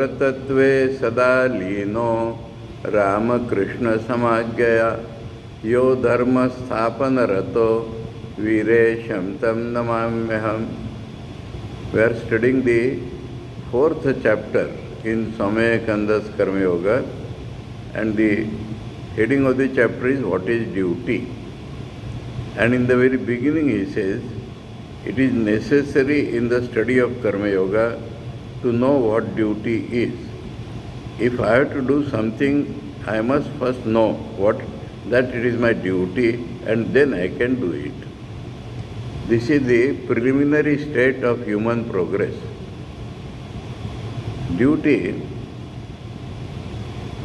परतत्वे सदा लीनो रामकृष्णसमाज्ञया यो धर्मस्थापनरतो वीरेशं तं नमाम्यहम्. We are studying the fourth chapter in Swami Vivekananda's Karma Yoga, and the heading of the chapter is What is Duty? And in the very beginning he says, it is necessary in the study of Karma Yoga to know what duty is. If I have to do something, I must first know that it is my duty, and then I can do it. This is the preliminary state of human progress. Duty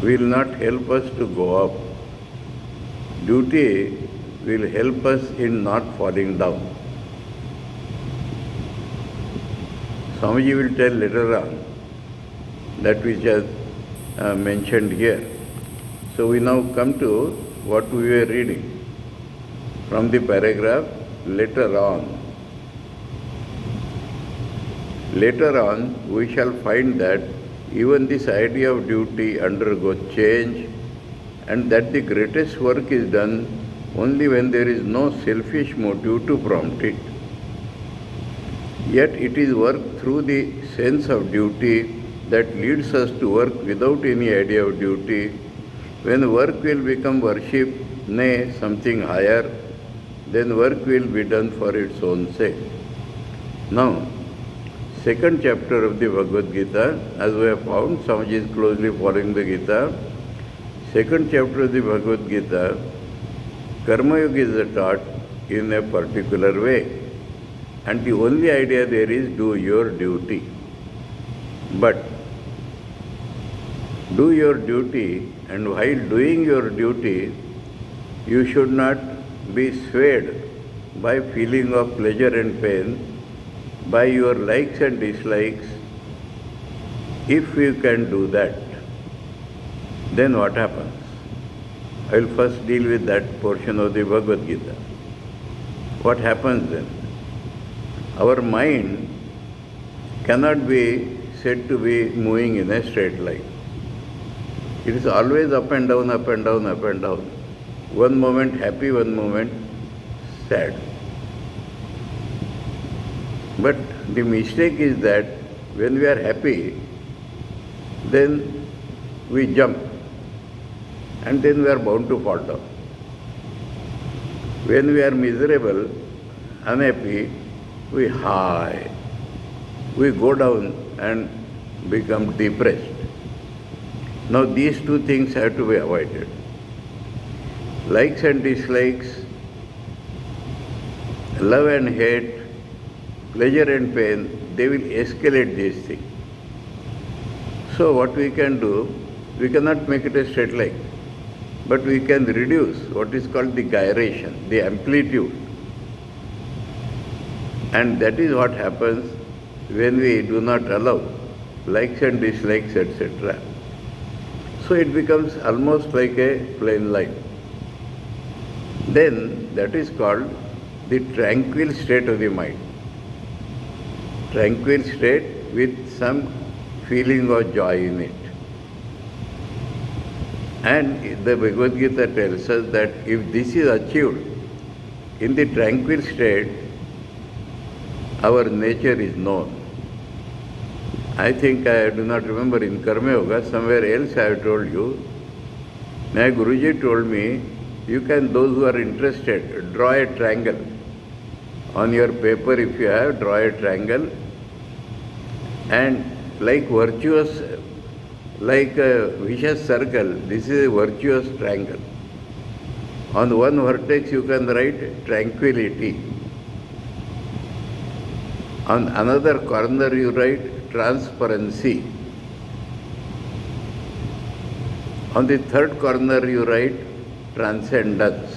will not help us to go up. Duty will help us in not falling down. Swamiji will tell later on that which is mentioned here. So we now come to what we were reading from the paragraph later on. Later on, we shall find that even this idea of duty undergoes change, and that the greatest work is done only when there is no selfish motive to prompt it. Yet it is work through the sense of duty that leads us to work without any idea of duty. When work will become worship, nay, something higher, then work will be done for its own sake. Now, second chapter of the Bhagavad Gita, as we have found, Swamiji is closely following the Gita. Second chapter of the Bhagavad Gita, Karma Yoga is taught in a particular way, and the only idea there is do your duty. But do your duty, and while doing your duty, you should not be swayed by feeling of pleasure and pain, by your likes and dislikes. If you can do that, then what happens? I will first deal with that portion of the Bhagavad Gita. What happens then? Our mind cannot be said to be moving in a straight line. It is always up and down, up and down, up and down. One moment happy, one moment sad. But the mistake is that when we are happy, then we jump, and then we are bound to fall down. When we are miserable, unhappy, we high. We go down and become depressed. Now these two things have to be avoided. Likes and dislikes, love and hate, pleasure and pain, they will escalate these things. So what we can do, we cannot make it a straight line, but we can reduce what is called the gyration, the amplitude. And that is what happens when we do not allow likes and dislikes, etc. So it becomes almost like a plain line. Then that is called the tranquil state of the mind. Tranquil state with some feeling of joy in it. And the Bhagavad Gita tells us that if this is achieved in the tranquil state, our nature is known. I think I do not remember in Karma Yoga, somewhere else I have told you. My Guruji told me, you can, those who are interested, draw a triangle. On your paper, if you have, draw a triangle, and like virtuous, like a vicious circle, this is a virtuous triangle. On one vertex you can write tranquility. On another corner you write transparency. On the third corner you write transcendence.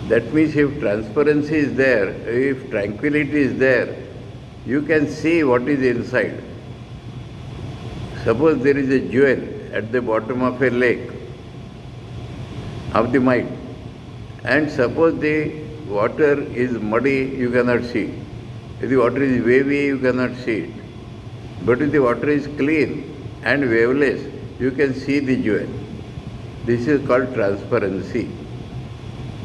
That means if transparency is there, if tranquility is there, you can see what is inside. Suppose there is a jewel at the bottom of a lake of the mind, and suppose the water is muddy, you cannot see. If the water is wavy, you cannot see it. But if the water is clean and waveless, you can see the jewel. This is called transparency.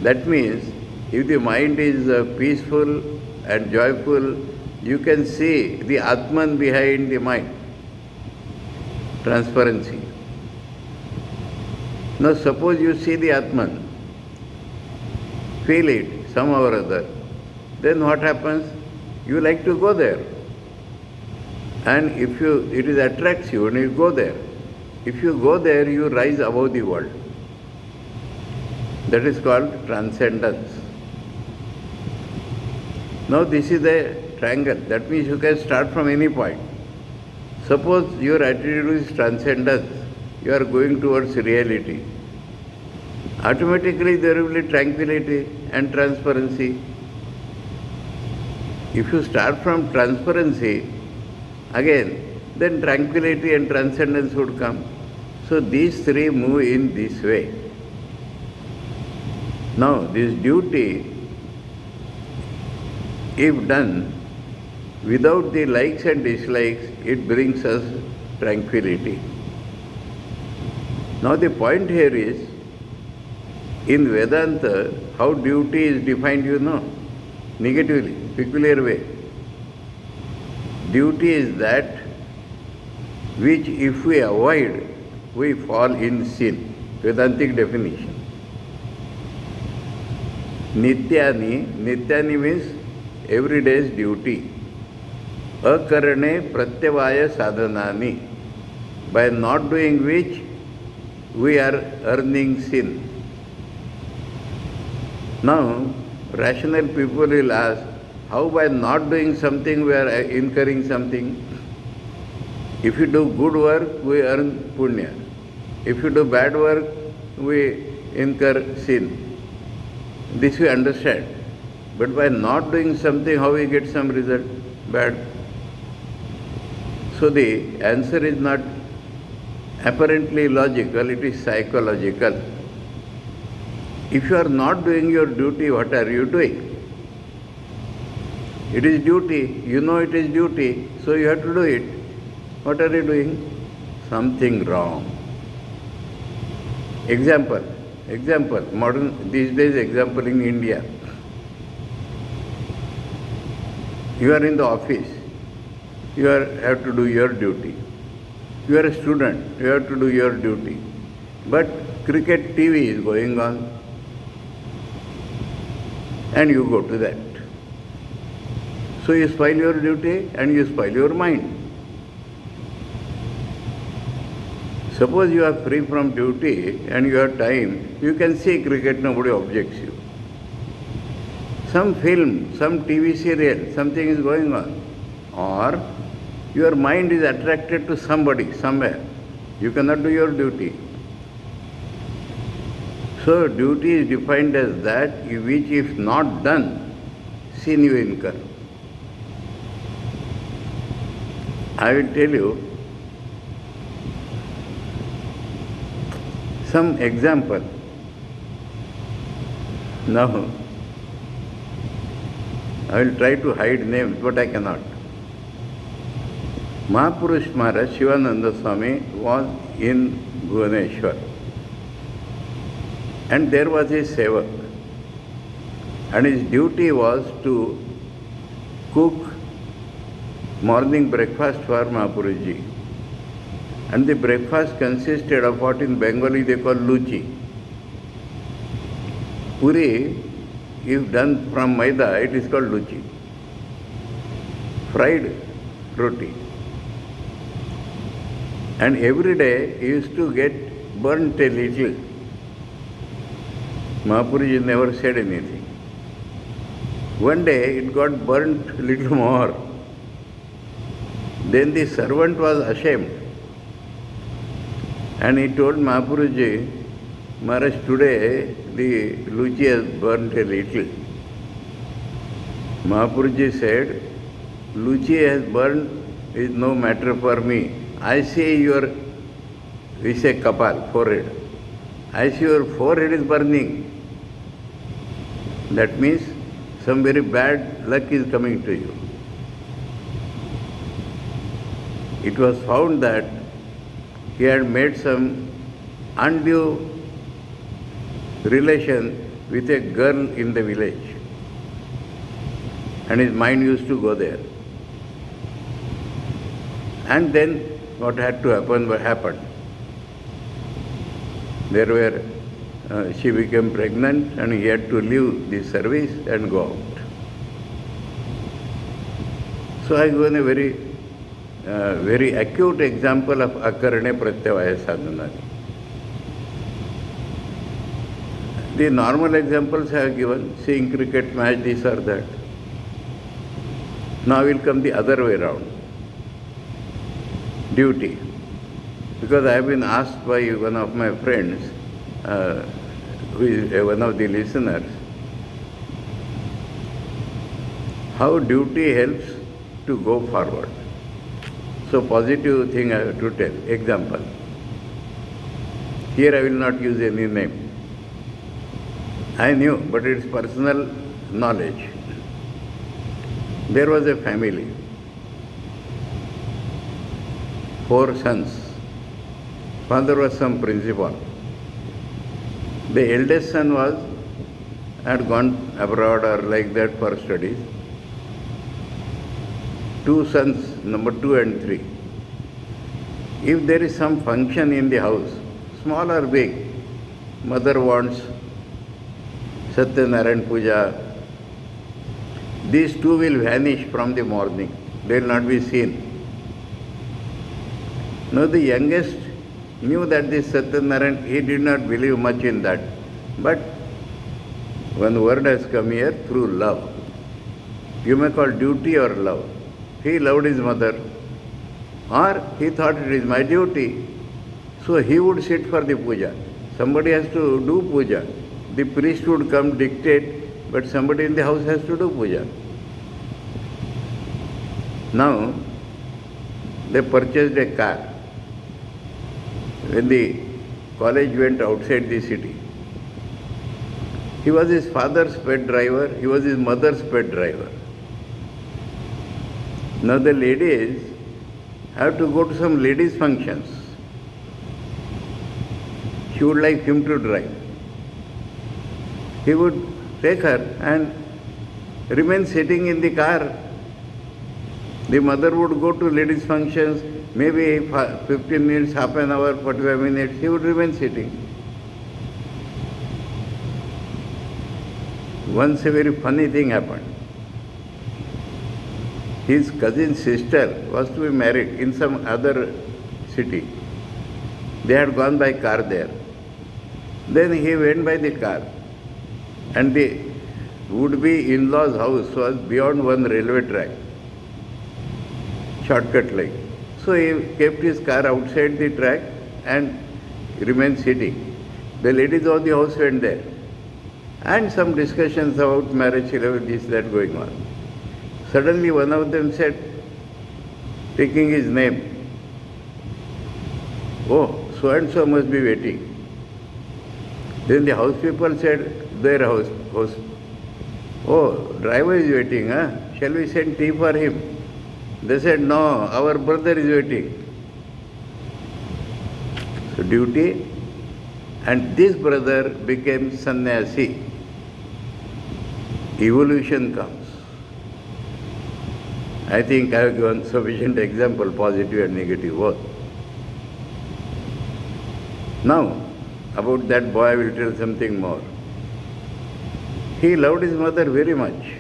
That means if the mind is peaceful and joyful, you can see the Atman behind the mind. Transparency. Now suppose you see the Atman, feel it somehow or other, then what happens? You like to go there. And if it attracts you and you go there. If you go there, you rise above the world. That is called transcendence. Now this is a triangle. That means you can start from any point. Suppose your attitude is transcendence. You are going towards reality. Automatically there will be tranquility and transparency. If you start from transparency, again, then tranquility and transcendence would come. So these three move in this way. Now this duty, if done without the likes and dislikes, it brings us tranquility. Now the point here is, in Vedanta, how duty is defined, you know, negatively, peculiar way. Duty is that which if we avoid, we fall in sin. Vedantic definition. Nityani means every day's duty. Akarane pratyavaya sadhanani, by not doing which we are earning sin. Now, rational people will ask, how by not doing something we are incurring something? If you do good work, we earn punya. If you do bad work, we incur sin. This we understand. But by not doing something, how we get some result? Bad. So the answer is not apparently logical, it is psychological. If you are not doing your duty, what are you doing? It is duty, you know it is duty, so you have to do it. What are you doing? Something wrong. Example, modern, these days example in India. You are in the office, you have to do your duty. You are a student, you have to do your duty. But cricket TV is going on and you go to that. So you spoil your duty and you spoil your mind. Suppose you are free from duty and you have time, you can see cricket, nobody objects you. Some film, some TV serial, something is going on. Or your mind is attracted to somebody, somewhere. You cannot do your duty. So duty is defined as that which if not done, sin you incur. I will tell you some example. Now, I will try to hide names, but I cannot. Mahapurush Maharaj Shivananda Swami was in Bhubaneswar. And there was a sevak. And his duty was to cook morning breakfast for Mahapuruji. And the breakfast consisted of what in Bengali they call luchi. Puri, if done from maida, it is called luchi. Fried roti. And every day he used to get burnt a little. Mahapuruji never said anything. One day it got burnt little more. Then the servant was ashamed. And he told Mahapuruji, Maharaj, today the luchi has burnt a little. Mahapuruji said, luchi has burnt is no matter for me. I see your, we say kapal, forehead. I see your forehead is burning. That means some very bad luck is coming to you. it was found that he had made some undue relation with a girl in the village, and his mind used to go there. And then what had to happen happened. She became pregnant and he had to leave the service and go out. So I given a very acute example of akarane pratyavaya sadhana. The normal examples I have given, seeing cricket match, this or that. Now will come the other way around. Duty. Because I have been asked by one of my friends, who is one of the listeners, how duty helps to go forward. So positive thing I have to tell. Example. Here I will not use any name. I knew, but it's personal knowledge. There was a family, 4 sons. Father was some principal. The eldest son had gone abroad or like that for studies. 2 sons, number 2 and 3. If there is some function in the house, small or big, mother wants Satyanarayan Puja, these 2 will vanish from the morning. They will not be seen. Now the youngest knew that this Satyanarayan, he did not believe much in that. But one word has come here, through love. You may call duty or love. He loved his mother, or he thought it is my duty. So he would sit for the puja. Somebody has to do puja. The priest would come dictate, but somebody in the house has to do puja. Now, they purchased a car. When the college went outside the city, he was his father's pet driver, he was his mother's pet driver. Now the ladies have to go to some ladies' functions. She would like him to drive. He would take her and remain sitting in the car. The mother would go to ladies' functions, maybe 15 minutes, half an hour, 45 minutes, he would remain sitting. Once a very funny thing happened. His cousin's sister was to be married in some other city. They had gone by car there. Then he went by the car, and the would-be in-law's house was beyond one railway track, shortcut like. So he kept his car outside the track and remained sitting. The ladies of the house went there, and some discussions about marriage, this, that going on. Suddenly one of them said, taking his name, "Oh, so and so must be waiting." Then the house people said, their house, "Oh, driver is waiting, huh? Shall we send tea for him?" They said, "No, our brother is waiting." So duty, and this brother became sannyasi. Evolution comes. I think I have given sufficient example, positive and negative both. Now, about that boy I will tell something more. He loved his mother very much.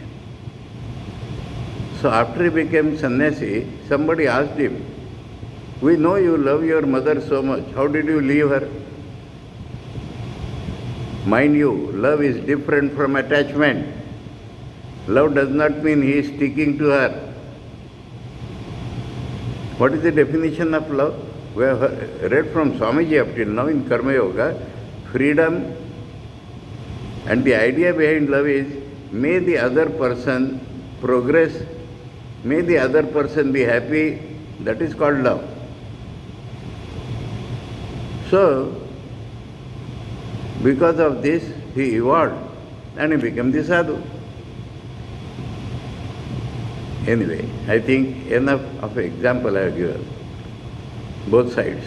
So after he became sannyasi, somebody asked him, "We know you love your mother so much. How did you leave her?" Mind you, love is different from attachment. Love does not mean he is sticking to her. What is the definition of love? We have read from Swamiji up till now in Karma Yoga, freedom, and the idea behind love is, may the other person progress, may the other person be happy, that is called love. So, because of this, he evolved and he became the sadhu. Anyway, I think enough of example I have given. both sides.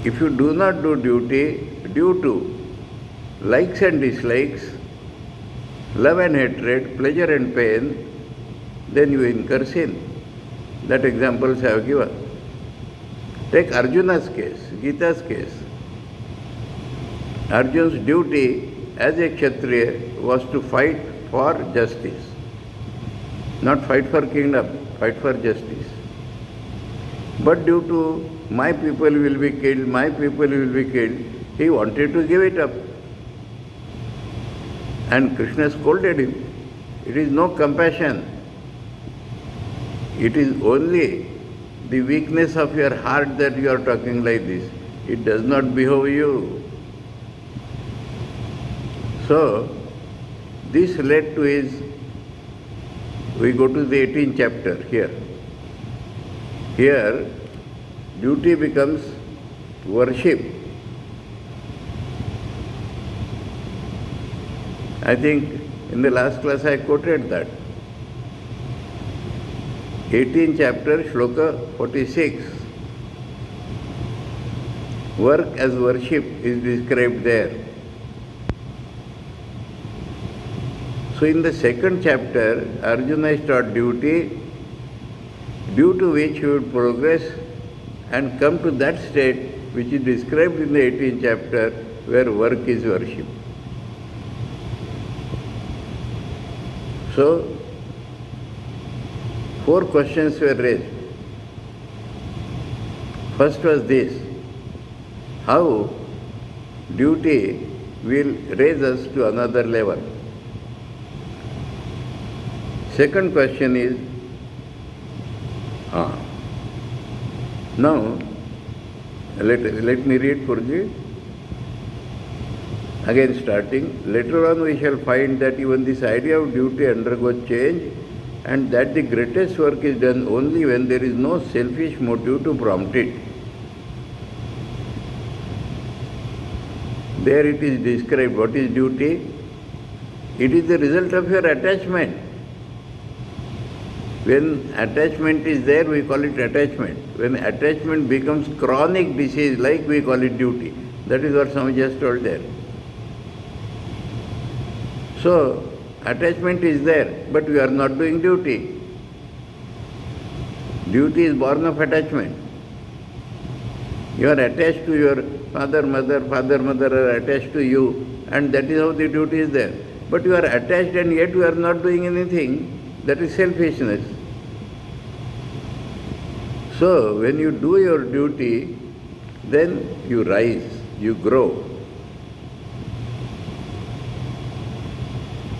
If you do not do duty due to likes and dislikes, love and hatred, pleasure and pain, then you incur sin. That examples I have given. Take Arjuna's case, Gita's case. Arjuna's duty as a Kshatriya was to fight for justice. Not fight for kingdom, fight for justice. But due to my people will be killed, my people will be killed, he wanted to give it up. And Krishna scolded him. It is no compassion. It is only the weakness of your heart that you are talking like this. It does not behove you. So, this led to his, we go to the 18th chapter here. Here, duty becomes worship. I think in the last class I quoted that. 18th chapter, Shloka 46. Work as worship is described there. So in the second chapter, Arjuna is taught duty, due to which he would progress and come to that state which is described in the 18th chapter where work is worship. So, 4 questions were raised. First was this: how duty will raise us to another level? Second question is, now let me read Purji. Again starting, later on we shall find that even this idea of duty undergoes change, and that the greatest work is done only when there is no selfish motive to prompt it. There it is described what is duty. It is the result of your attachment. When attachment is there, we call it attachment. When attachment becomes chronic disease, like we call it duty. That is what Swami just told there. So, attachment is there, but we are not doing duty. Duty is born of attachment. You are attached to your father, mother are attached to you, and that is how the duty is there. But you are attached and yet you are not doing anything. That is selfishness. So, when you do your duty, then you rise, you grow.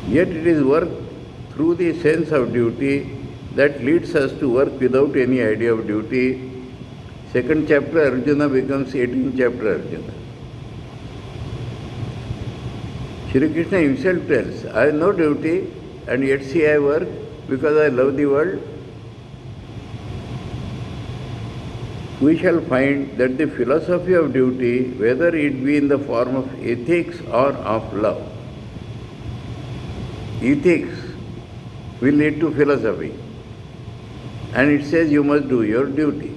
Yet it is work through the sense of duty that leads us to work without any idea of duty. Second chapter Arjuna becomes 18th chapter Arjuna. Shri Krishna himself tells, I have no duty and yet see I work because I love the world. We shall find that the philosophy of duty, whether it be in the form of ethics or of love, ethics will lead to philosophy. And it says you must do your duty.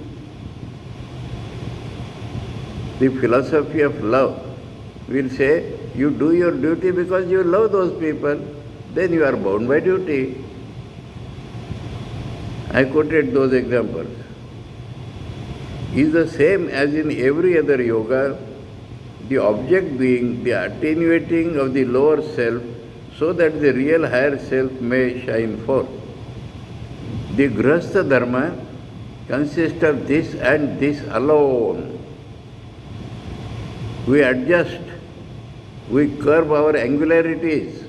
The philosophy of love will say you do your duty because you love those people, then you are bound by duty. I quoted those examples. Is the same as in every other yoga, the object being the attenuating of the lower self so that the real higher self may shine forth. The Grihastha Dharma consists of this and this alone. We adjust, we curb our angularities,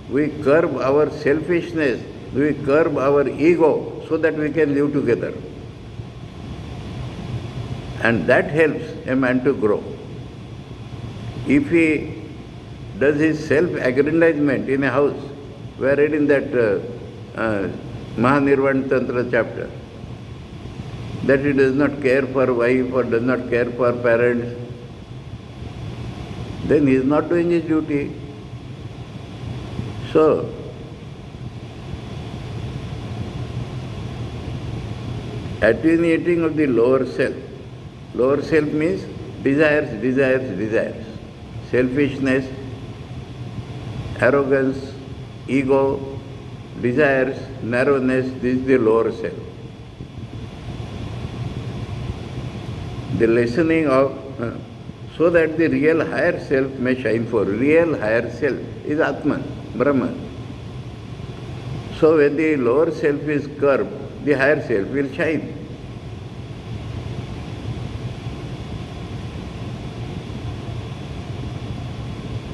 we curb our selfishness, we curb our ego so that we can live together. And that helps a man to grow. If he does his self-aggrandizement in a house, we are read in that Mahanirvana Tantra chapter, that he does not care for wife or does not care for parents, then he is not doing his duty. So, attenuating of the lower self Lower self means desires, desires, desires. Selfishness, arrogance, ego, desires, narrowness, this is the lower self. The lessening of, so that the real higher self may shine forth. Real higher self is Atman, Brahman. So when the lower self is curbed, the higher self will shine.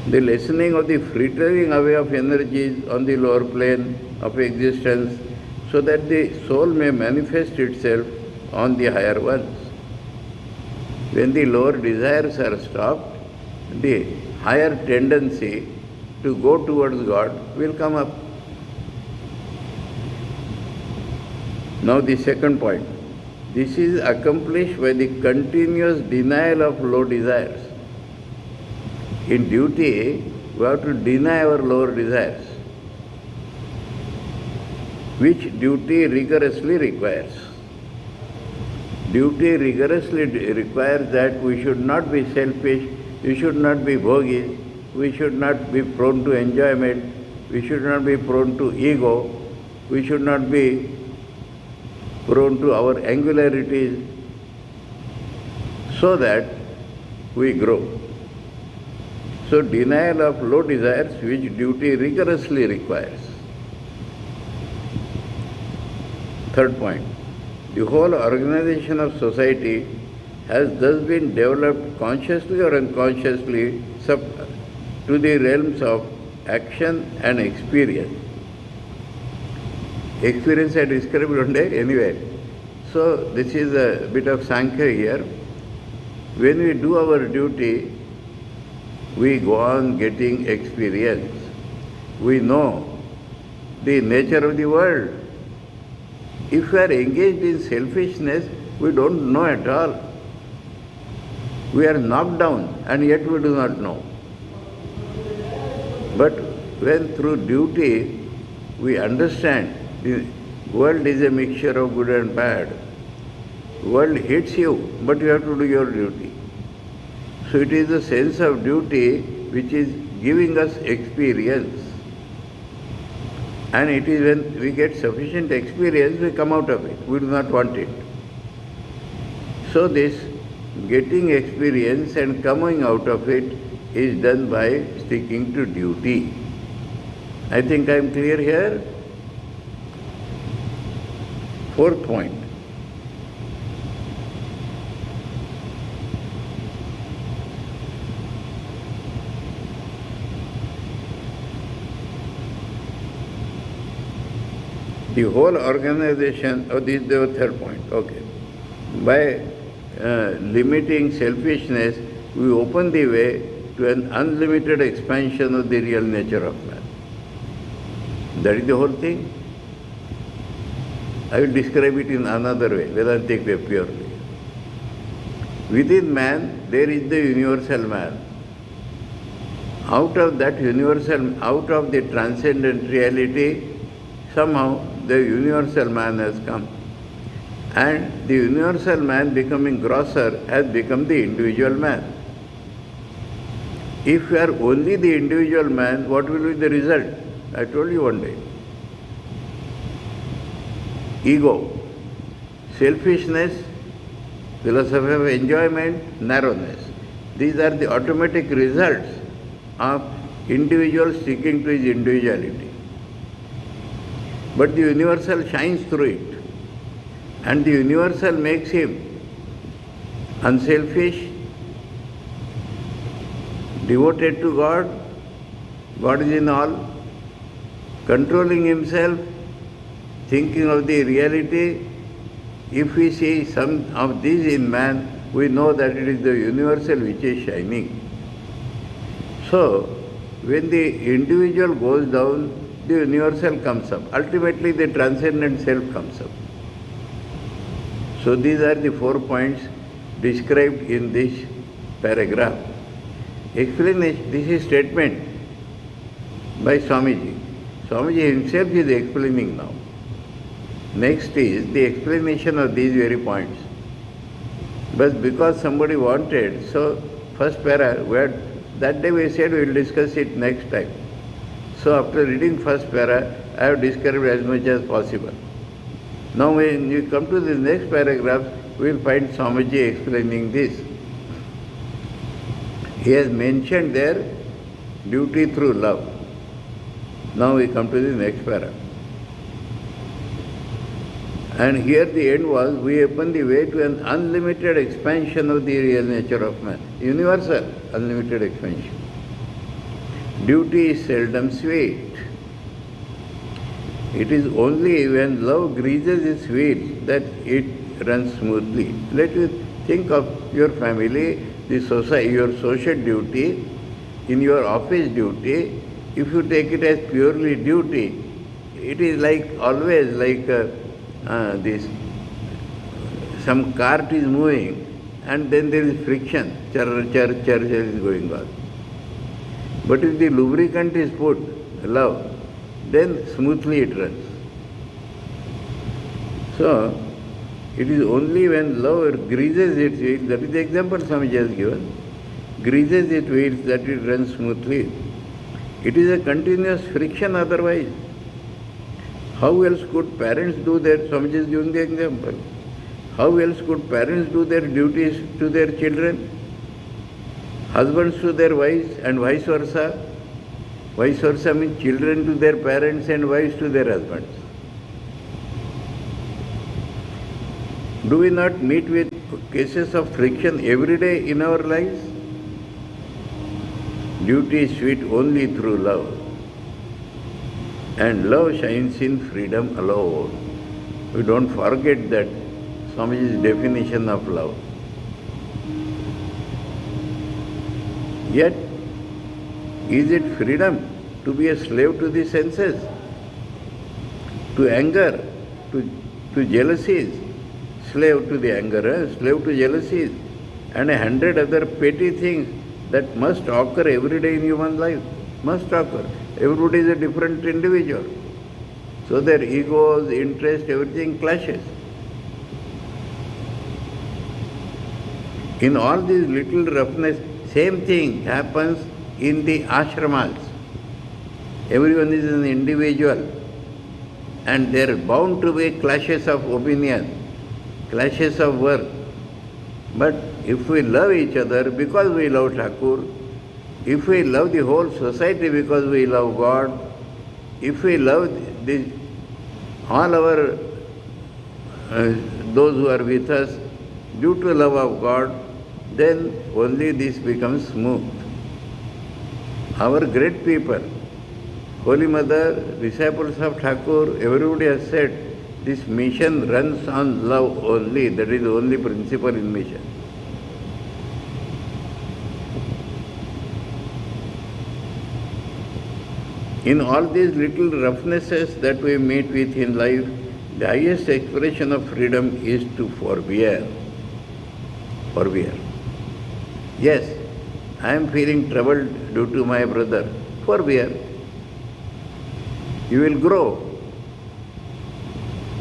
The lessening of the frittering away of energies on the lower plane of existence, so that the soul may manifest itself on the higher ones. When the lower desires are stopped, the higher tendency to go towards God will come up. Now the second point. This is accomplished by the continuous denial of low desires. In duty, we have to deny our lower desires, which duty rigorously requires. Duty rigorously requires that we should not be selfish, we should not be bogus, we should not be prone to enjoyment, we should not be prone to ego, we should not be prone to our angularities, so that we grow. So denial of low desires which duty rigorously requires. Third point. The whole organization of society has thus been developed consciously or unconsciously to the realms of action and experience. Experience I described one day anyway. So this is a bit of Sankhya here. When we do our duty, we go on getting experience. We know the nature of the world. If we are engaged in selfishness, we don't know at all. We are knocked down and yet we do not know. But when through duty we understand the world is a mixture of good and bad, world hates you, but you have to do your duty. So it is the sense of duty which is giving us experience. And it is when we get sufficient experience, we come out of it. We do not want it. So this getting experience and coming out of it is done by sticking to duty. I think I am clear here. Fourth point. The whole organization, this is the third point, okay. By limiting selfishness, we open the way to an unlimited expansion of the real nature of man. That is the whole thing. I will describe it in another way, Vedantic way purely. Within man, there is the universal man. Out of that universal, out of the transcendent reality, somehow the universal man has come. And the universal man becoming grosser has become the individual man. If you are only the individual man, what will be the result? I told you one day. Ego, selfishness, philosophy of enjoyment, narrowness. These are the automatic results of individual sticking to his individuality. But the universal shines through it. And the universal makes him unselfish, devoted to God, God is in all, controlling himself, thinking of the reality. If we see some of these in man, we know that it is the universal which is shining. So, when the individual goes down, the universal comes up. Ultimately, the transcendent self comes up. So these are the 4 points described in this paragraph. Explanation, this is statement by Swamiji. Swamiji himself is explaining now. Next is the explanation of these very points. But because somebody wanted, so first para, that day we said we will discuss it next time. So after reading first para, I have described as much as possible. Now when you come to the next paragraph, we will find Swamiji explaining this. He has mentioned there duty through love. Now we come to the next para. And here the end was, we open the way to an unlimited expansion of the real nature of man. Universal, unlimited expansion. Duty is seldom sweet. It is only when love greases its wheels that it runs smoothly. Let you think of your family, the society, your social duty, in your office duty. If you take it as purely duty, it is like always like this. Some cart is moving and then there is friction, char is going on. But if the lubricant is put, love, then smoothly it runs. So, it is only when love greases its wheels, that is the example Swamiji has given, greases its wheels that it runs smoothly. It is a continuous friction otherwise. How else could parents do their, Swamiji is giving the example, how else could parents do their duties to their children? Husbands to their wives and vice versa. Vice versa means children to their parents and wives to their husbands. Do we not meet with cases of friction every day in our lives? Duty is sweet only through love. And love shines in freedom alone. We don't forget that Swamiji's definition of love. Yet, is it freedom to be a slave to the senses, to anger, to jealousies, slave to the anger, slave to jealousies, and 100 other petty things that must occur every day in human life, must occur. Everybody is a different individual. So their egos, interest, everything clashes. In all these little roughness, same thing happens in the ashramas. Everyone is an individual and there are bound to be clashes of opinion, clashes of work. But if we love each other because we love Thakur, if we love the whole society because we love God, if we love all our those who are with us due to love of God, then only this becomes smooth. Our great people, Holy Mother, disciples of Thakur, everybody has said this mission runs on love only. That is the only principle in mission. In all these little roughnesses that we meet with in life, the highest expression of freedom is to forbear. Forbear. Yes, I am feeling troubled due to my brother. Forbear. You will grow.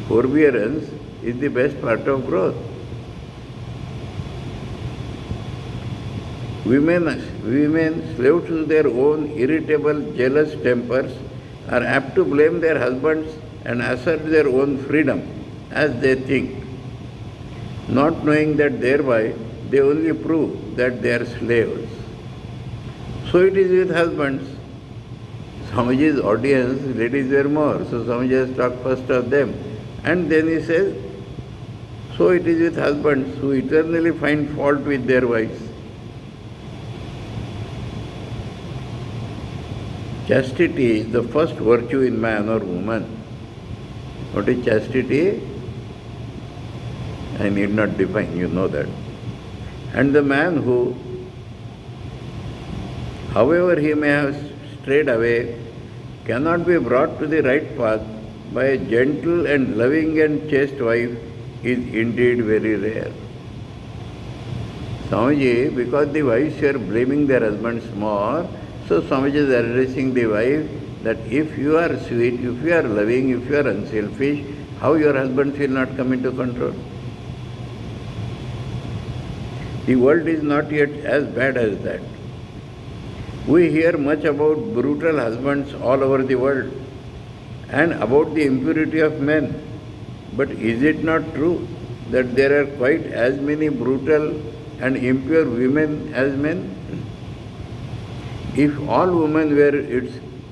Forbearance is the best part of growth. Women slave to their own irritable, jealous tempers are apt to blame their husbands and assert their own freedom as they think, not knowing that thereby they only prove that they are slaves. So it is with husbands. Swamiji's audience, ladies were more, so Swamiji has talked first of them. And then he says, so it is with husbands who eternally find fault with their wives. Chastity is the first virtue in man or woman. What is chastity? I need not define, you know that. And the man who, however he may have strayed away, cannot be brought to the right path by a gentle and loving and chaste wife is indeed very rare. Swamiji, because the wives were blaming their husbands more, so Swamiji is addressing the wife that if you are sweet, if you are loving, if you are unselfish, how your husbands will not come into control? The world is not yet as bad as that. We hear much about brutal husbands all over the world and about the impurity of men. But is it not true that there are quite as many brutal and impure women as men? If all women were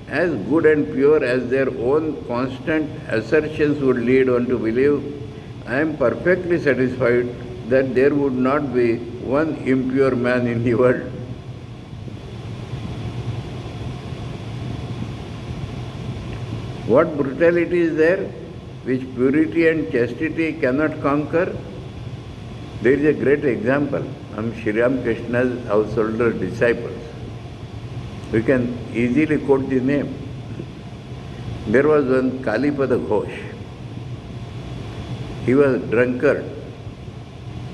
as good and pure as their own constant assertions would lead one to believe, I am perfectly satisfied that there would not be one impure man in the world. What brutality is there which purity and chastity cannot conquer? There is a great example of Sri Ramakrishna's householder disciples. We can easily quote the name. There was one Kalipada Ghosh. He was a drunkard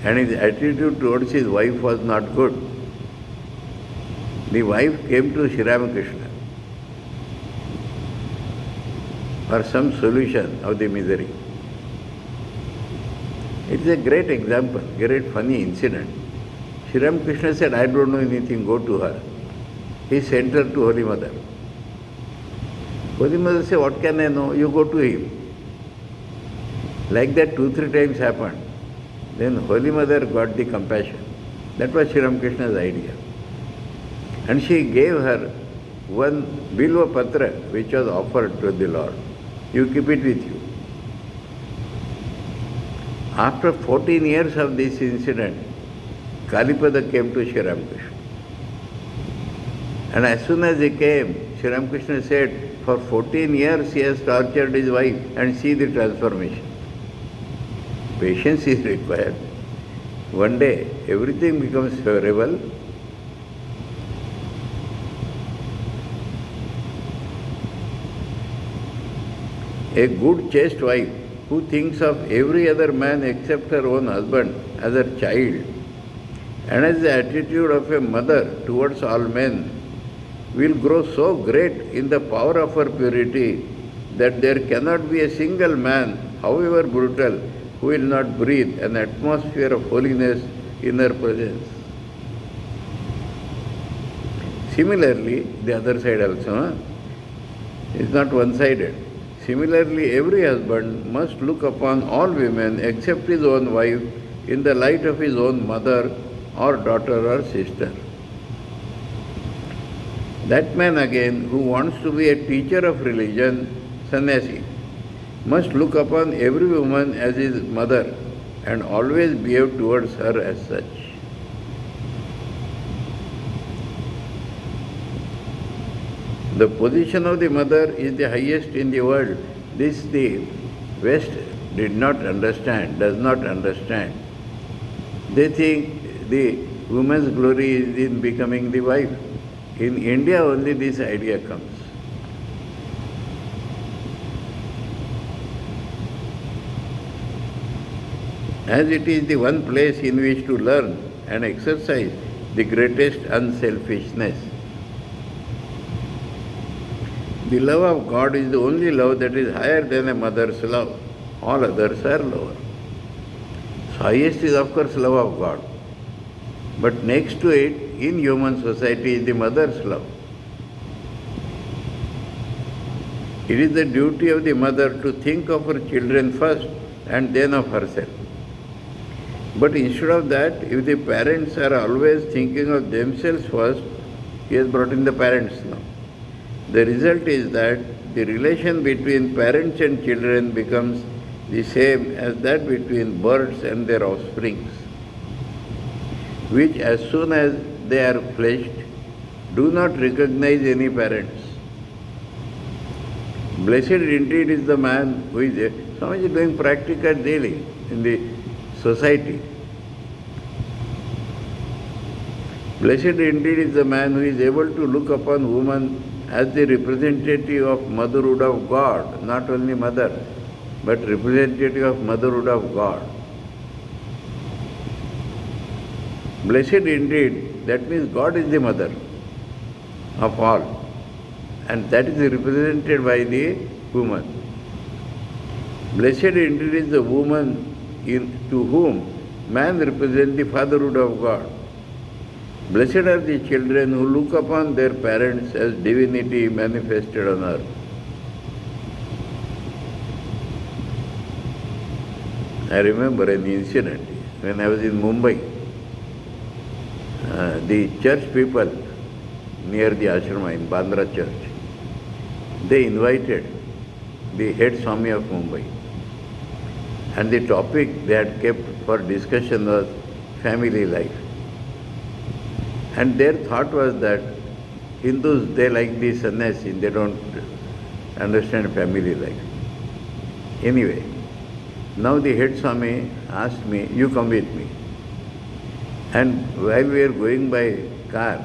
and his attitude towards his wife was not good. The wife came to Sri Ramakrishna for some solution of the misery. It is a great example, great funny incident. Sri Ramakrishna said, I don't know anything, go to her. He sent her to Holy Mother. Holy Mother said, what can I know? You go to him. Like that 2-3 times happened. Then Holy Mother got the compassion. That was Sri Ramakrishna's idea. And she gave her one Bilva Patra which was offered to the Lord. You keep it with you. After 14 years of this incident, Kalipada came to Sri Ramakrishna. And as soon as he came, Sri Ramakrishna said, for 14 years he has tortured his wife and see the transformation. Patience is required. One day, everything becomes favorable. A good chaste wife who thinks of every other man except her own husband as her child and has the attitude of a mother towards all men will grow so great in the power of her purity that there cannot be a single man, however brutal, who will not breathe an atmosphere of holiness in her presence. Similarly, the other side also is not one-sided. Similarly, every husband must look upon all women except his own wife in the light of his own mother or daughter or sister. That man again who wants to be a teacher of religion, sannyasi, must look upon every woman as his mother and always behave towards her as such. The position of the mother is the highest in the world. This the West did not understand, does not understand. They think the woman's glory is in becoming the wife. In India only this idea comes. As it is the one place in which to learn and exercise the greatest unselfishness. The love of God is the only love that is higher than a mother's love. All others are lower. So highest is of course love of God. But next to it, in human society, is the mother's love. It is the duty of the mother to think of her children first and then of herself. But instead of that, if the parents are always thinking of themselves first, he has brought in the parents now. The result is that the relation between parents and children becomes the same as that between birds and their offsprings, which as soon as they are fledged, do not recognize any parents. Blessed indeed is the man who is Swami is doing practical daily in the society. Blessed indeed is the man who is able to look upon woman as the representative of motherhood of God, not only mother, but representative of motherhood of God. Blessed indeed, that means God is the mother of all, and that is represented by the woman. Blessed indeed is the woman to whom Man represents the fatherhood of God. Blessed are the children who look upon their parents as divinity manifested on earth. I remember an incident when I was in Mumbai. The church people near the ashrama in Bandra church, they invited the head Swami of Mumbai. And the topic they had kept for discussion was family life. And their thought was that Hindus, they like the sannyasi, they don't understand family life. Anyway, now the head Swami asked me, you come with me. And while we are going by car,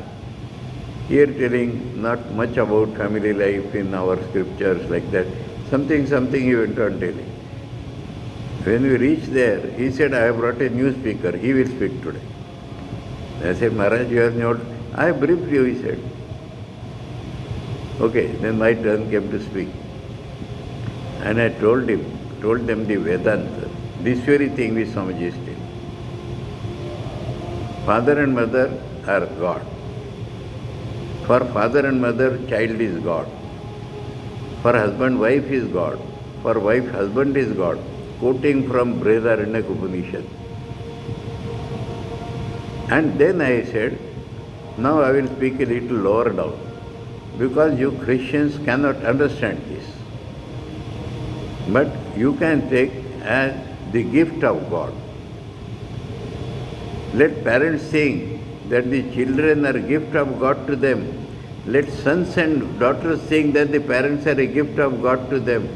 here telling not much about family life in our scriptures like that, something he went on telling. When we reached there, he said, I have brought a new speaker, he will speak today. I said, Maharaj, you are not, I have briefed you, he said. Okay, then my turn came to speak. And I told them the Vedanta, this very thing which Swamiji is telling. Father and mother are God. For father and mother, child is God. For husband, wife is God. For wife, husband is God. Quoting from Brihadaranyaka Upanishad. And then I said, now I will speak a little lower down, because you Christians cannot understand this. But you can take as the gift of God. Let parents think that the children are a gift of God to them. Let sons and daughters think that the parents are a gift of God to them.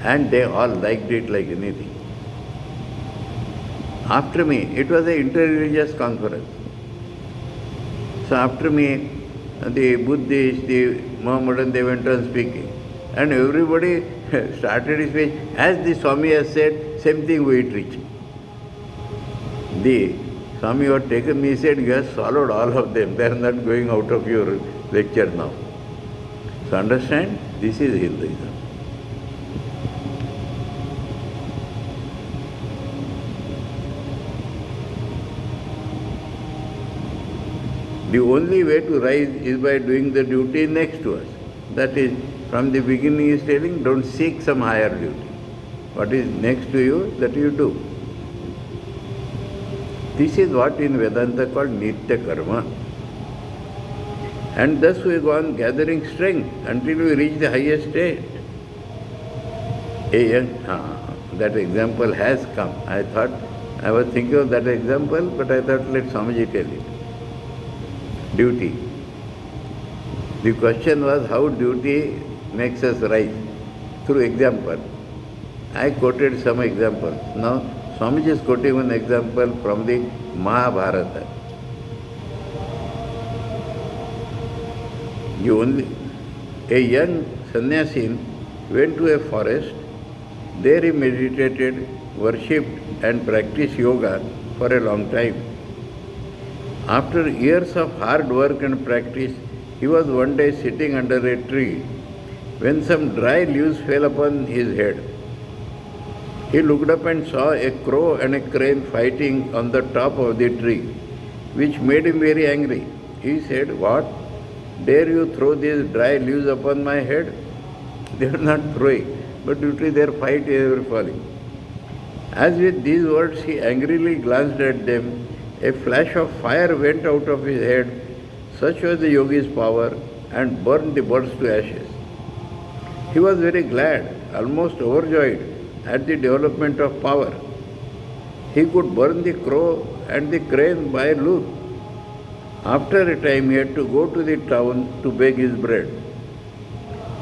And they all liked it like anything. After me, it was an interreligious conference. So after me, the Buddhists, the Mohammedan, they went on speaking. And everybody started his speech. As the Swami has said, same thing we preach. The Swami who had taken me said, you have swallowed all of them. They are not going out of your lecture now. So understand, this is Hinduism. The only way to rise is by doing the duty next to us. That is, from the beginning he is telling, don't seek some higher duty. What is next to you, that you do. This is what in Vedanta called Nitya Karma. And thus we go on gathering strength until we reach the highest state. That example has come. I was thinking of that example, but I thought let Swamiji tell it. Duty. The question was how duty makes us rise. Through example. I quoted some examples. Now Swamiji is quoting one example from the Mahabharata. A young sannyasin went to a forest. There he meditated, worshipped and practiced yoga for a long time. After years of hard work and practice, he was one day sitting under a tree when some dry leaves fell upon his head. He looked up and saw a crow and a crane fighting on the top of the tree, which made him very angry. He said, what? Dare you throw these dry leaves upon my head? They are not throwing, but due to their fight they were falling. As with these words he angrily glanced at them, a flash of fire went out of his head. Such was the yogi's power, and burned the birds to ashes. He was very glad, almost overjoyed at the development of power. He could burn the crow and the crane by loot. After a time he had to go to the town to beg his bread.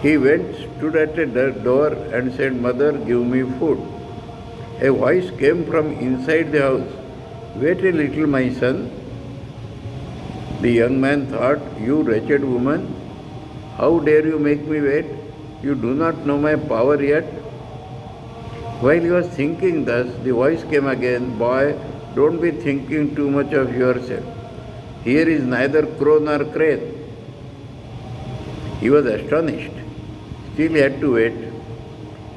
He went, stood at a door and said, Mother, give me food. A voice came from inside the house. Wait a little, my son. The young man thought, you wretched woman, how dare you make me wait? You do not know my power yet. While he was thinking thus, the voice came again, boy, don't be thinking too much of yourself. Here is neither crow nor crane. He was astonished. Still he had to wait.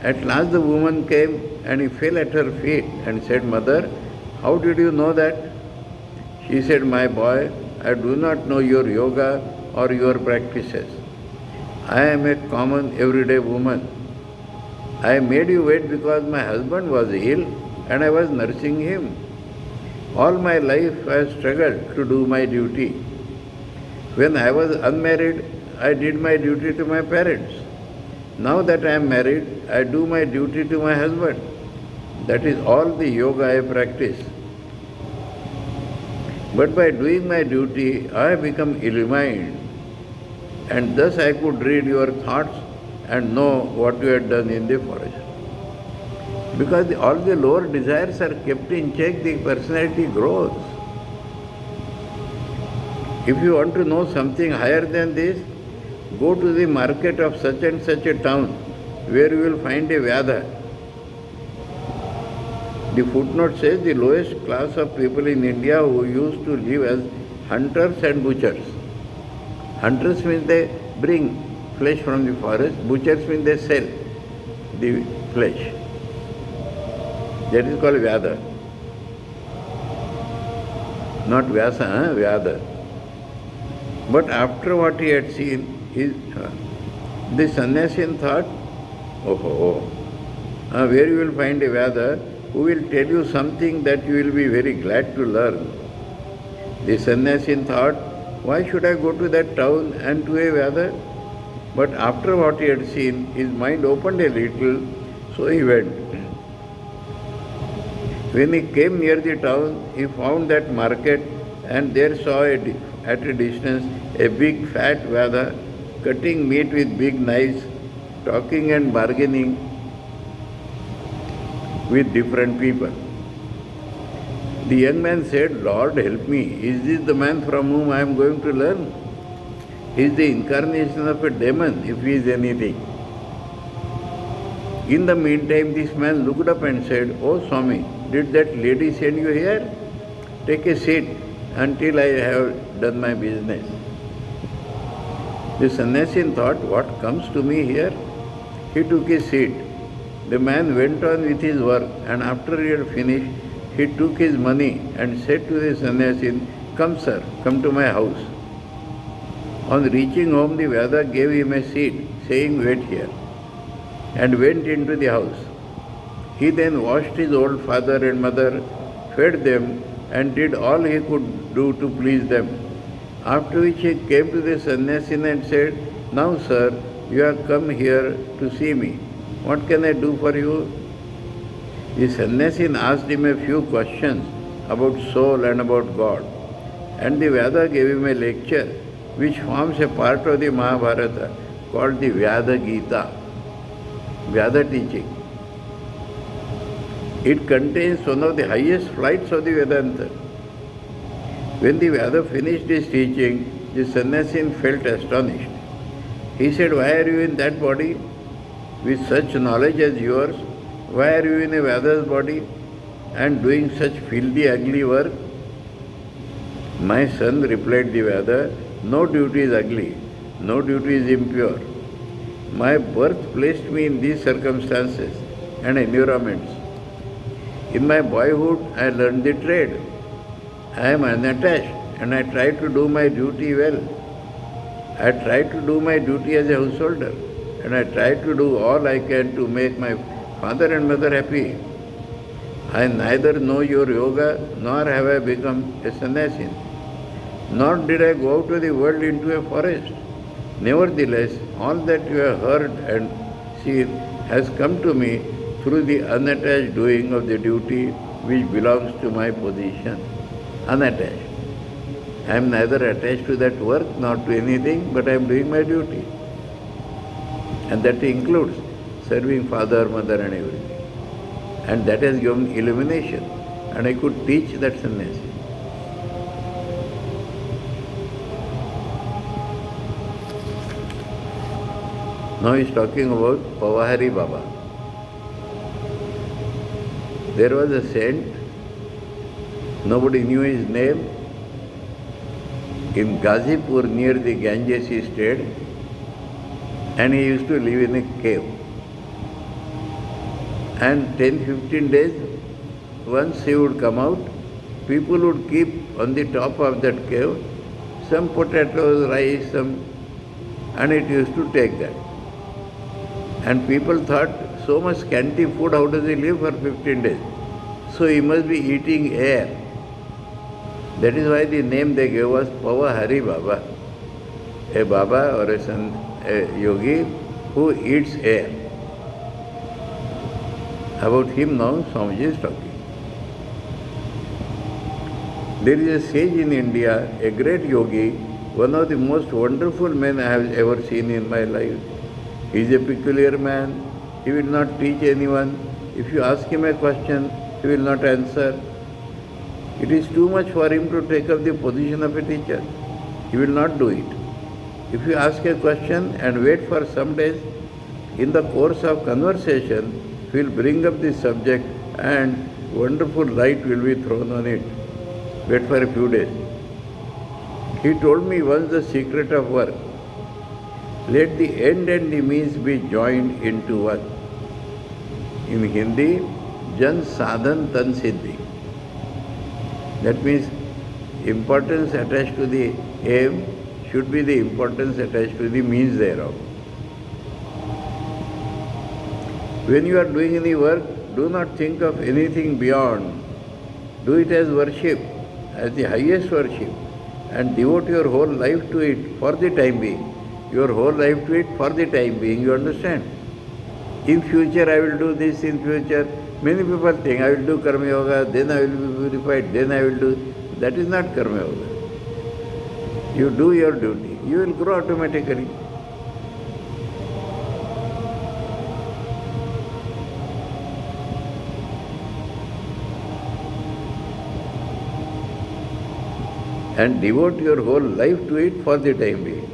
At last the woman came and he fell at her feet and said, Mother, How did you know that? She said, my boy, I do not know your yoga or your practices. I am a common everyday woman. I made you wait because my husband was ill and I was nursing him. All my life I have struggled to do my duty. When I was unmarried, I did my duty to my parents. Now that I am married, I do my duty to my husband. That is all the yoga I practice. But by doing my duty, I have become illumined, and thus I could read your thoughts and know what you had done in the forest. Because all the lower desires are kept in check, the personality grows. If you want to know something higher than this, go to the market of such and such a town where you will find a Vyadha. The footnote says the lowest class of people in India who used to live as hunters and butchers. Hunters means they bring flesh from the forest, butchers means they sell the flesh. That is called Vyadha. Not Vyasa, Vyadha. But after what he had seen, the sannyasin thought, where you will find a Vyadha who will tell you something that you will be very glad to learn. The sannyasin thought, why should I go to that town and to a Vyadha? But after what he had seen, his mind opened a little, so he went. When he came near the town, he found that market and there saw at a distance a big fat Vyadha cutting meat with big knives, talking and bargaining with different people. The young man said, Lord, help me. Is this the man from whom I am going to learn? He is the incarnation of a demon, if he is anything. In the meantime, this man looked up and said, Oh Swami, did that lady send you here? Take a seat until I have done my business. The sannyasin thought, what comes to me here? He took his seat. The man went on with his work, and after he had finished, he took his money and said to the sannyasin, Come sir, come to my house. On reaching home, the Vyadha gave him a seat, saying, Wait here, and went into the house. He then washed his old father and mother, fed them, and did all he could do to please them. After which he came to the sannyasin and said, Now sir, you have come here to see me. What can I do for you? The sannyasin asked him a few questions about soul and about God. And the Vyadha gave him a lecture which forms a part of the Mahabharata called the Vyadha Gita, Vyadha teaching. It contains one of the highest flights of the Vedanta. When the Vyadha finished his teaching, the sannyasin felt astonished. He said, Why are you in that body? With such knowledge as yours, why are you in a Vyadha's body and doing such filthy, ugly work? My son, replied the Vyadha, no duty is ugly, no duty is impure. My birth placed me in these circumstances and environments. In my boyhood, I learned the trade. I am unattached and I try to do my duty well. I try to do my duty as a householder and I try to do all I can to make my father and mother happy. I neither know your yoga nor have I become a sannyasin. Nor did I go out of the world into a forest. Nevertheless, all that you have heard and seen has come to me through the unattached doing of the duty which belongs to my position. Unattached. I am neither attached to that work nor to anything, but I am doing my duty. And that includes serving father, mother and everything. And that has given illumination. And I could teach that sannyasi. Now he is talking about Pavahari Baba. There was a saint, nobody knew his name, in Ghazipur near the Ganges he stayed, and he used to live in a cave. And 10-15 days, once he would come out people would keep on the top of that cave some potatoes, rice, and it used to take that. And people thought, so much scanty food, how does he live for 15 days? So he must be eating air. That is why the name they gave was Pava Hari Baba, a Baba or a yogi who eats air. About him now Swamiji is talking. There is a sage in India, a great yogi, one of the most wonderful men I have ever seen in my life. He is a peculiar man. He will not teach anyone. If you ask him a question, he will not answer. It is too much for him to take up the position of a teacher. He will not do it. If you ask a question and wait for some days, in the course of conversation, he will bring up the subject and wonderful light will be thrown on it. Wait for a few days. He told me once the secret of work. Let the end and the means be joined into one. In Hindi, Jan Sadhan Tan Siddhi. That means importance attached to the aim should be the importance attached to the means thereof. When you are doing any work, do not think of anything beyond. Do it as worship, as the highest worship, and devote your whole life to it for the time being. Your whole life to it for the time being, you understand? In future I will do this, in future. Many people think I will do Karma Yoga, then I will be purified, then I will do. That is not Karma Yoga. You do your duty, you will grow automatically. And devote your whole life to it for the time being.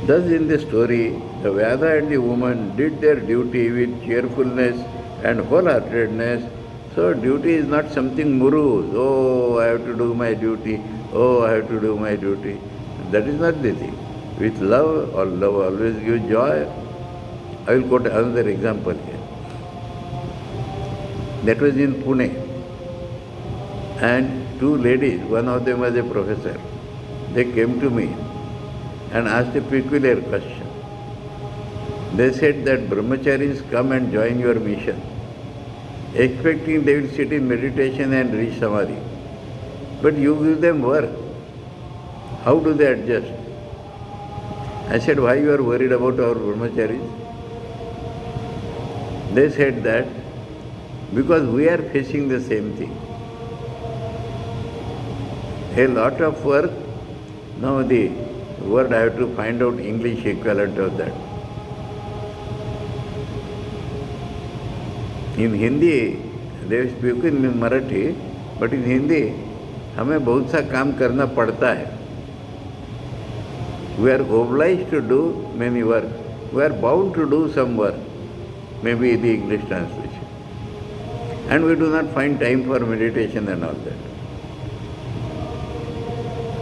Thus in the story, the Vyasa and the woman did their duty with cheerfulness and wholeheartedness. So duty is not something morose. Oh, I have to do my duty. Oh, I have to do my duty. That is not the thing. With love, or love always gives joy. I will quote another example here. That was in Pune. And two ladies, one of them was a professor. They came to me and asked a peculiar question. They said that brahmacharis come and join your mission, expecting they will sit in meditation and reach samadhi. But you give them work. How do they adjust? I said, why you are worried about our brahmacharis? They said that because we are facing the same thing. A lot of work. Now the word I have to find out English equivalent of that. In Hindi, they speak in Marathi, but in Hindi, हमें बहुत सा काम करना पड़ता है. We are obliged to do many work. We are bound to do some work, maybe the English translation. And we do not find time for meditation and all that.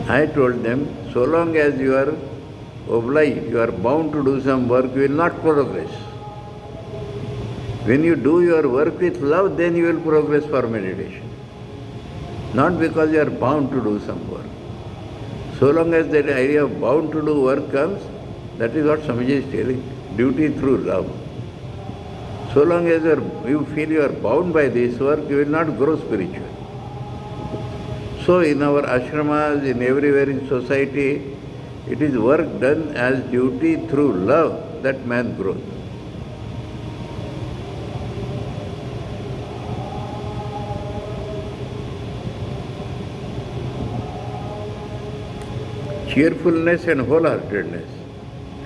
I told them, so long as you are obliged, you are bound to do some work, you will not progress. When you do your work with love, then you will progress for meditation. Not because you are bound to do some work. So long as that idea of bound to do work comes, that is what Swamiji is telling, duty through love. So long as you feel you are bound by this work, you will not grow spiritual. So in our ashramas, in everywhere in society, it is work done as duty through love that man grows. Cheerfulness and wholeheartedness.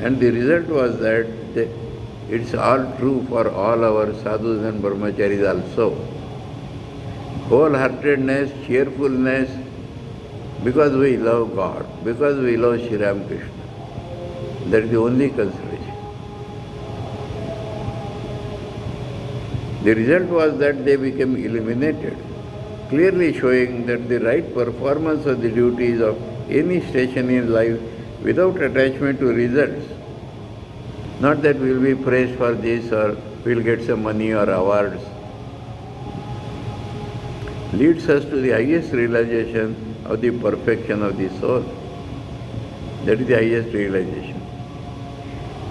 And the result was that it's all true for all our sadhus and brahmacharis also. Wholeheartedness, cheerfulness, because we love God, because we love Sri Ramakrishna. That is the only consideration. The result was that they became illuminated, clearly showing that the right performance of the duties of any station in life without attachment to results. Not that we will be praised for this or we will get some money or awards. leads us to the highest realization of the perfection of the soul. That is the highest realization.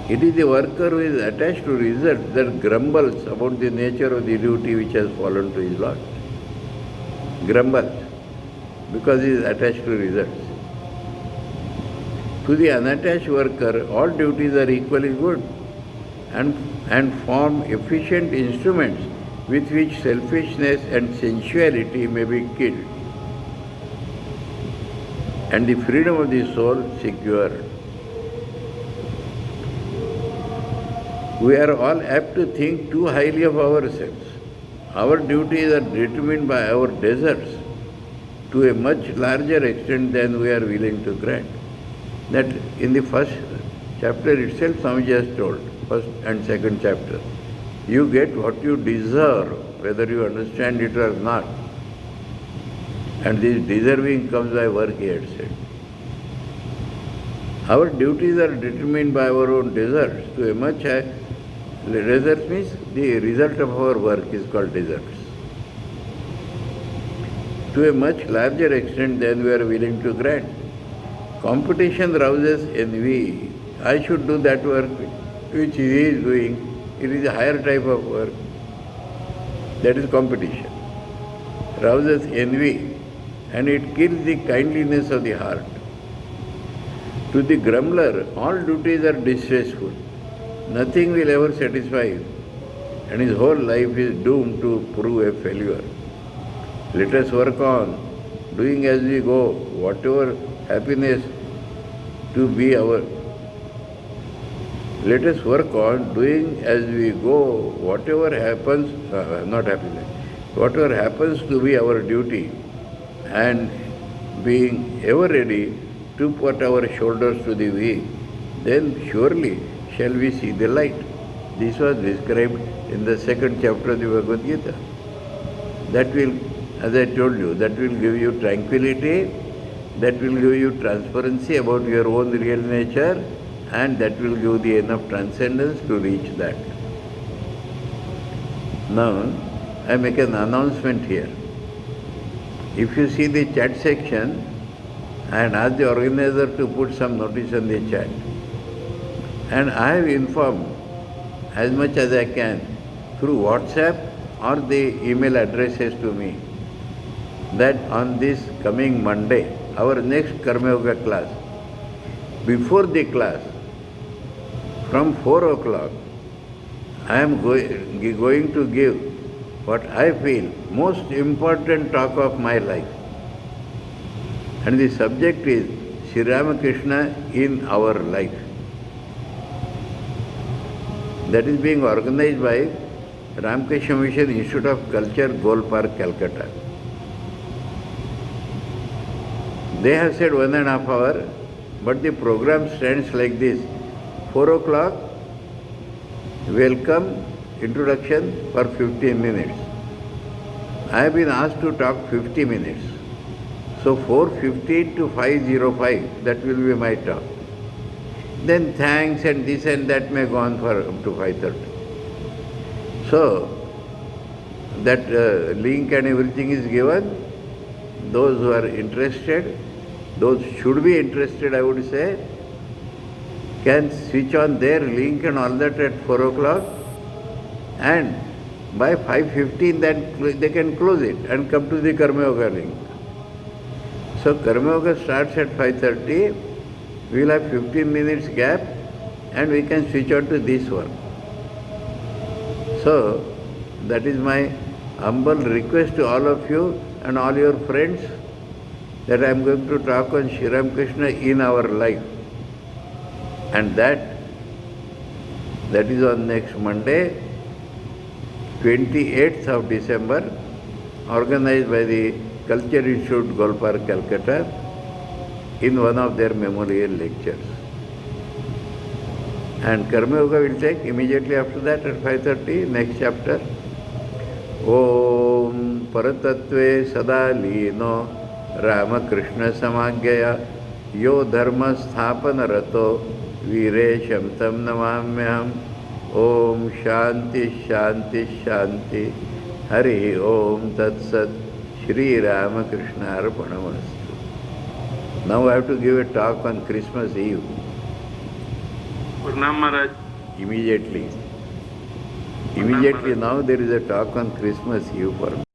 It is the worker who is attached to results that grumbles about the nature of the duty which has fallen to his lot. Grumbles because he is attached to results. To the unattached worker, all duties are equally good and form efficient instruments with which selfishness and sensuality may be killed, and the freedom of the soul secured. We are all apt to think too highly of ourselves. Our duties are determined by our deserts to a much larger extent than we are willing to grant. That in the first chapter itself, Swamiji has told, first and second chapter, you get what you deserve, whether you understand it or not. And this deserving comes by work, he had said. Our duties are determined by our own deserts to a much higher. Deserts means the result of our work is called deserts. To a much larger extent than we are willing to grant. Competition rouses envy. I should do that work which he is doing. It is a higher type of work. That is competition. Rouses envy and it kills the kindliness of the heart. To the grumbler, all duties are distressful. Nothing will ever satisfy him, and his whole life is doomed to prove a failure. Let us work on, doing as we go, whatever happiness to be our. Let us work on, doing as we go, whatever happens, not happiness, whatever happens to be our duty, and being ever ready to put our shoulders to the wheel, then surely shall we see the light. This was described in the second chapter of the Bhagavad Gita. That will, as I told you, that will give you tranquility, that will give you transparency about your own real nature, and that will give the enough transcendence to reach that. Now, I make an announcement here. If you see the chat section, and ask the organizer to put some notice on the chat. And I have informed as much as I can through WhatsApp or the email addresses to me that on this coming Monday, our next Karma Yoga class, before the class, from 4 o'clock, I am going to give what I feel most important talk of my life. And the subject is Sri Ramakrishna in our life. That is being organized by Ramakrishna Mission Institute of Culture, Gol Park, Calcutta. They have said 1.5 hours, but the program stands like this. 4 o'clock, welcome, introduction for 15 minutes. I have been asked to talk 50 minutes. So 4:15 to 5:05, that will be my talk. Then thanks and this and that may go on for up to 5:30. So that link and everything is given. Those who are interested, those should be interested, I would say, can switch on their link and all that at 4 o'clock, and by 5:15 then they can close it and come to the Karma Yoga link. So Karma Yoga starts at 5:30, we will have 15 minutes gap and we can switch on to this one. So that is my humble request to all of you and all your friends that I am going to talk on Sri Ramakrishna in our life. And that is on next Monday, 28th of December, organized by the Culture Institute, Gol Park, Calcutta, in one of their memorial lectures. And Karma Yoga will take immediately after that at 5:30, next chapter. Om Paratatve Sadalino Ramakrishna Samagyaya Yo Dharma Sthapana Rato Viresham Tam Namamyam. Om Shanti Shanti Shanti. Hari Om Tat Sat. Shri Ramakrishna Arpanamastu. Now I have to give a talk on Christmas Eve. प्रणाम महाराज. Immediately now there is a talk on Christmas Eve for me.